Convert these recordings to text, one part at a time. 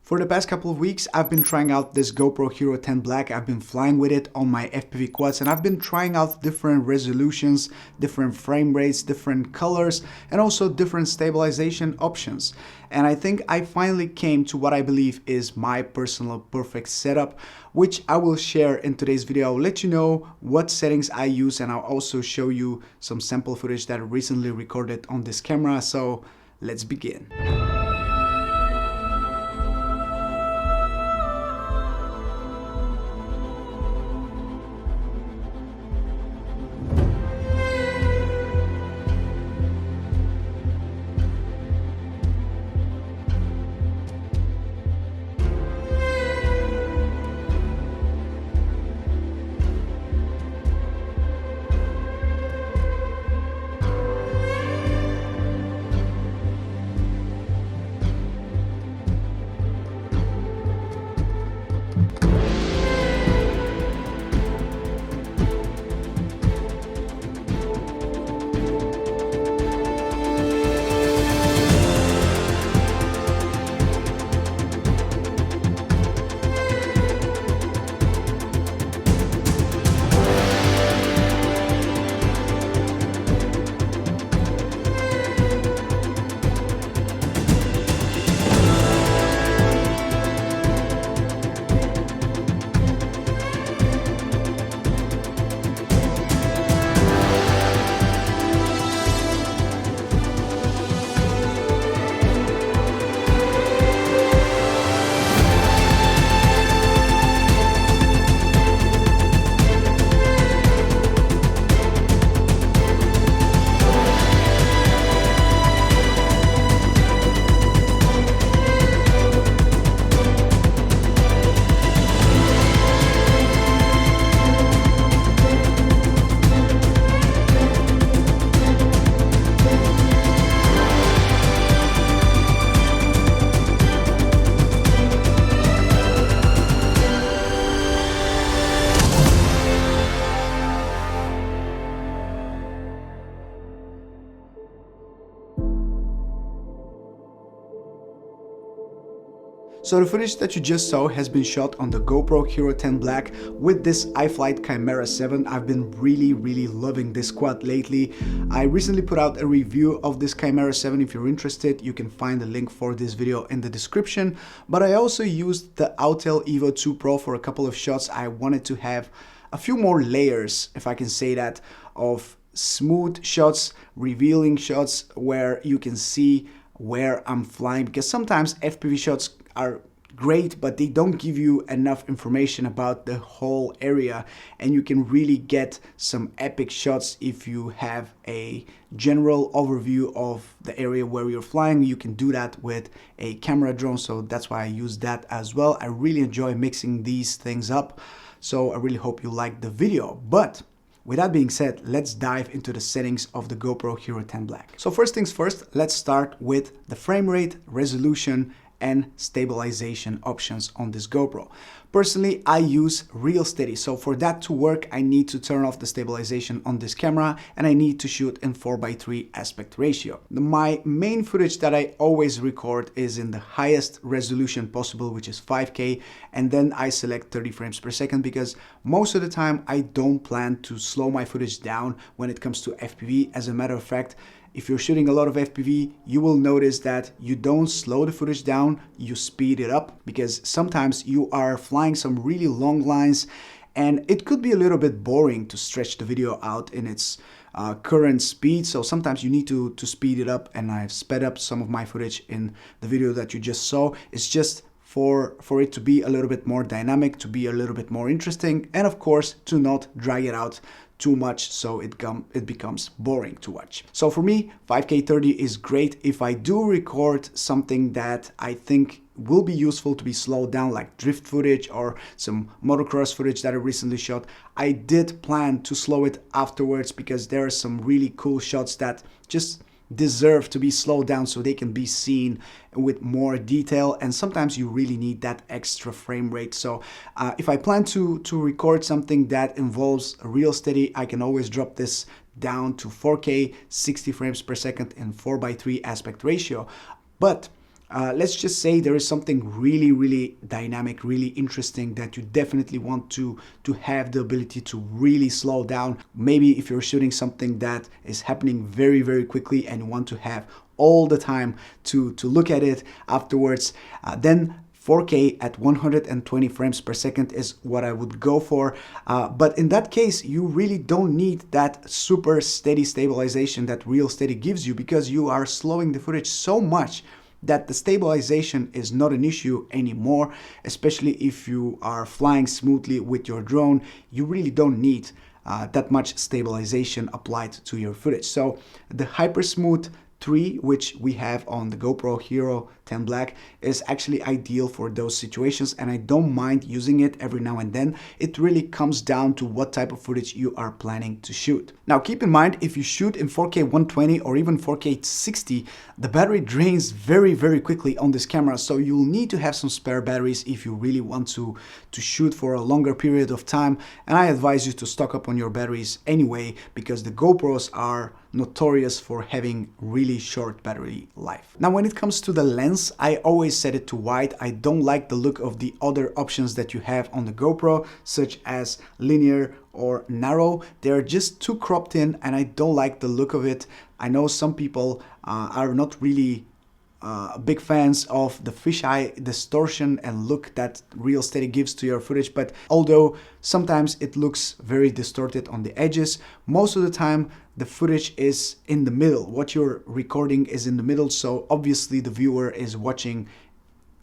For the past couple of weeks, I've been trying out this GoPro Hero 10 Black. I've been flying with it on my FPV quads and I've been trying out different resolutions, different frame rates, different colors, and also different stabilization options. And I think I finally came to what I believe is my personal perfect setup, which I will share in today's video. I'll let you know what settings I use and I'll also show you some sample footage that I recently recorded on this camera. So let's begin. So the footage that you just saw has been shot on the GoPro Hero 10 Black with this iFlight Chimera 7. I've been really loving this quad lately. I recently put out a review of this Chimera 7. If you're interested, you can find the link for this video in the description. But I also used the Autel Evo 2 Pro for a couple of shots. I wanted to have a few more layers, if I can say that, of smooth shots, revealing shots where you can see where I'm flying, because sometimes FPV shots are great, but they don't give you enough information about the whole area, and you can really get some epic shots if you have a general overview of the area where you're flying. You can do that with a camera drone, so that's why I use that as well. I really enjoy mixing these things up, so I really hope you like the video. But with that being said, let's dive into the settings of the GoPro Hero 10 Black. So first things first, let's start with the frame rate, resolution, and stabilization options on this GoPro. Personally, I use real steady. So for that to work, I need to turn off the stabilization on this camera and I need to shoot in 4:3 aspect ratio. My main footage that I always record is in the highest resolution possible, which is 5K, and then I select 30 frames per second because most of the time I don't plan to slow my footage down when it comes to FPV. As a matter of fact, if you're shooting a lot of FPV, you will notice that you don't slow the footage down, you speed it up, because sometimes you are flying some really long lines and it could be a little bit boring to stretch the video out in its current speed. So sometimes you need to speed it up, and I've sped up some of my footage in the video that you just saw. It's just for it to be a little bit more dynamic, to be a little bit more interesting, and of course to not drag it out too much so it becomes boring to watch. So for me, 5K 30 is great if I do record something that I think will be useful to be slowed down, like drift footage or some motocross footage that I recently shot. I did plan to slow it afterwards because there are some really cool shots that just deserve to be slowed down so they can be seen with more detail, and sometimes you really need that extra frame rate. So if I plan to record something that involves a real steady, I can always drop this down to 4K 60 frames per second in 4:3 aspect ratio. But let's just say there is something really dynamic, really interesting that you definitely want to have the ability to really slow down. Maybe if you're shooting something that is happening very quickly and you want to have all the time to look at it afterwards, then 4K at 120 frames per second is what I would go for. But in that case, you really don't need that super steady stabilization that Real Steady gives you, because you are slowing the footage so much that the stabilization is not an issue anymore. Especially if you are flying smoothly with your drone, you really don't need that much stabilization applied to your footage. So the Hyper Smooth 3, which we have on the GoPro Hero 10 Black, is actually ideal for those situations, and I don't mind using it every now and then. It really comes down to what type of footage you are planning to shoot. Now keep in mind, if you shoot in 4K 120 or even 4K 60, the battery drains very quickly on this camera, so you'll need to have some spare batteries if you really want to shoot for a longer period of time. And I advise you to stock up on your batteries anyway, because the GoPros are notorious for having really short battery life. Now when it comes to the lens, I always set it to wide. I don't like the look of the other options that you have on the GoPro, such as linear or narrow. They're just too cropped in and I don't like the look of it. I know some people are not really big fans of the fisheye distortion and look that Real Steady gives to your footage, but although sometimes it looks very distorted on the edges, most of the time the footage is in the middle. What you're recording is in the middle, so obviously the viewer is watching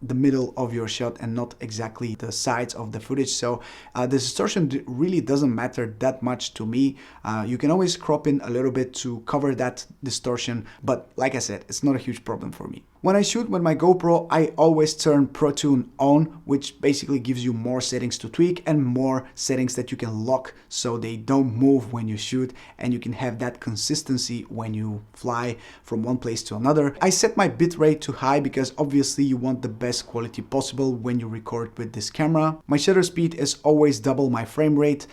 the middle of your shot and not exactly the sides of the footage. So the distortion really doesn't matter that much to me. You can always crop in a little bit to cover that distortion, but like I said, it's not a huge problem for me. When I shoot with my GoPro, I always turn Protune on, which basically gives you more settings to tweak and more settings that you can lock so they don't move when you shoot, and you can have that consistency when you fly from one place to another. I set my bitrate to high because obviously you want the best quality possible when you record with this camera. My shutter speed is always double my frame rate.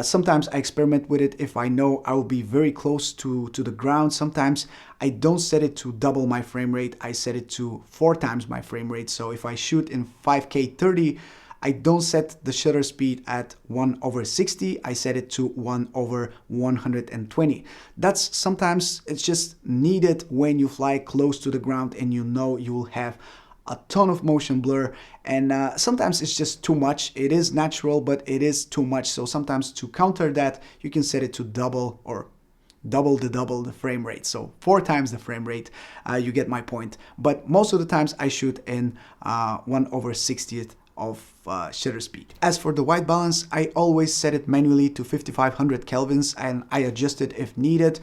Sometimes I experiment with it if I know I will be very close to the ground. Sometimes I don't set it to double my frame rate, I set it to 4 times my frame rate. So if I shoot in 5K 30, I don't set the shutter speed at 1/60, I set it to 1/120. That's sometimes it's just needed when you fly close to the ground and you know you will have a ton of motion blur, and sometimes it's just too much. It is natural, but it is too much. So sometimes to counter that, you can set it to double the frame rate, so 4 times the frame rate. You get my point. But most of the times I shoot in 1/60th of shutter speed. As for the white balance, I always set it manually to 5500 kelvins and I adjust it if needed.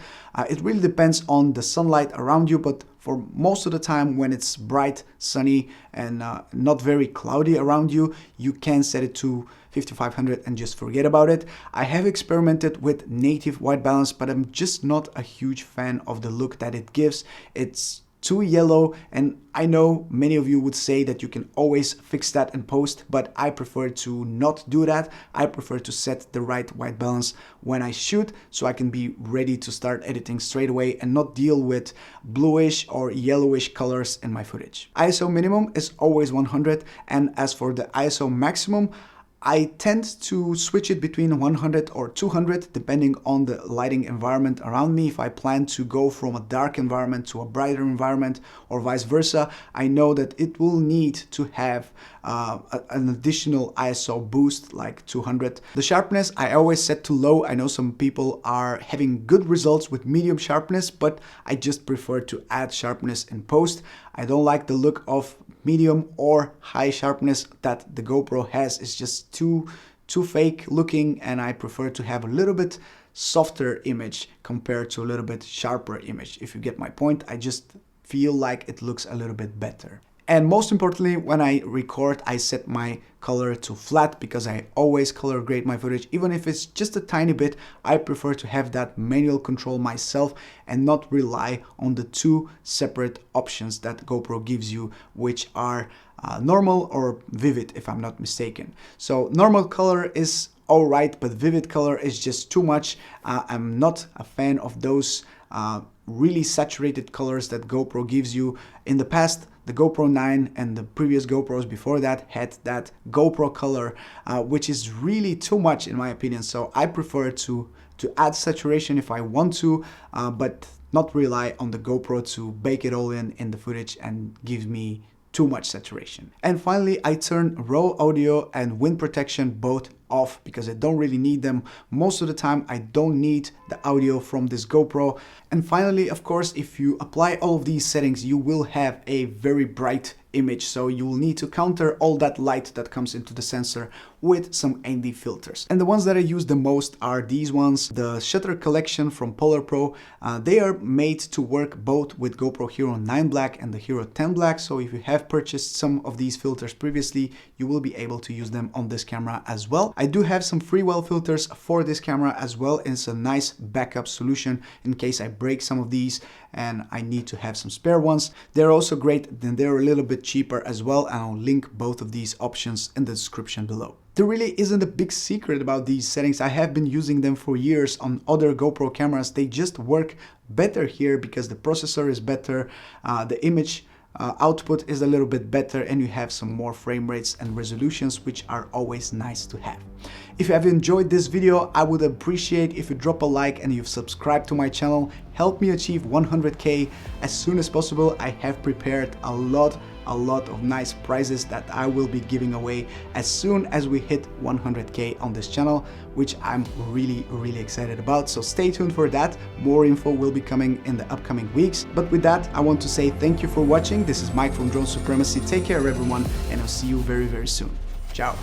It really depends on the sunlight around you, but for most of the time when it's bright, sunny, and not very cloudy around you, you can set it to 5500 and just forget about it. I have experimented with native white balance, but I'm just not a huge fan of the look that it gives. It's too yellow, and I know many of you would say that you can always fix that in post, but I prefer to not do that. I prefer to set the right white balance when I shoot so I can be ready to start editing straight away and not deal with bluish or yellowish colors in my footage. ISO minimum is always 100, and as for the ISO maximum, I tend to switch it between 100 or 200 depending on the lighting environment around me. If I plan to go from a dark environment to a brighter environment or vice versa, I know that it will need to have an additional ISO boost like 200. The sharpness I always set to low. I know some people are having good results with medium sharpness, but I just prefer to add sharpness in post. I don't like the look of medium or high sharpness that the GoPro has. It's just too fake looking, and I prefer to have a little bit softer image compared to a little bit sharper image. If you get my point, I just feel like it looks a little bit better. And most importantly, when I record, I set my color to flat because I always color grade my footage. Even if it's just a tiny bit, I prefer to have that manual control myself and not rely on the 2 separate options that GoPro gives you, which are normal or vivid, if I'm not mistaken. So normal color is all right, but vivid color is just too much. I'm not a fan of those really saturated colors that GoPro gives you. In the past, the GoPro 9 and the previous GoPros before that had that GoPro color, which is really too much in my opinion. So I prefer to add saturation if I want to, but not rely on the GoPro to bake it all in the footage and give me too much saturation. And finally, I turn raw audio and wind protection both off because I don't really need them. Most of the time I don't need the audio from this GoPro. And finally, of course, if you apply all of these settings, you will have a very bright image, so you will need to counter all that light that comes into the sensor with some ND filters. And the ones that I use the most are these ones, the Shutter Collection from Polar Pro. They are made to work both with GoPro Hero 9 Black and the Hero 10 Black, so if you have purchased some of these filters previously, you will be able to use them on this camera as well. I do have some freewell filters for this camera as well, and it's a nice backup solution in case I break some of these and I need to have some spare ones. They're also great, and they're a little bit cheaper as well, and I'll link both of these options in the description below. There really isn't a big secret about these settings. I have been using them for years on other GoPro cameras. They just work better here because the processor is better, the image output is a little bit better, and you have some more frame rates and resolutions, which are always nice to have. If you have enjoyed this video, I would appreciate if you drop a like and you've subscribed to my channel. Help me achieve 100K as soon as possible. I have prepared a lot of nice prizes that I will be giving away as soon as we hit 100K on this channel, which I'm really excited about. So stay tuned for that. More info will be coming in the upcoming weeks. But with that, I want to say thank you for watching. This is Mike from Drone Supremacy. Take care everyone, and I'll see you very soon. Ciao.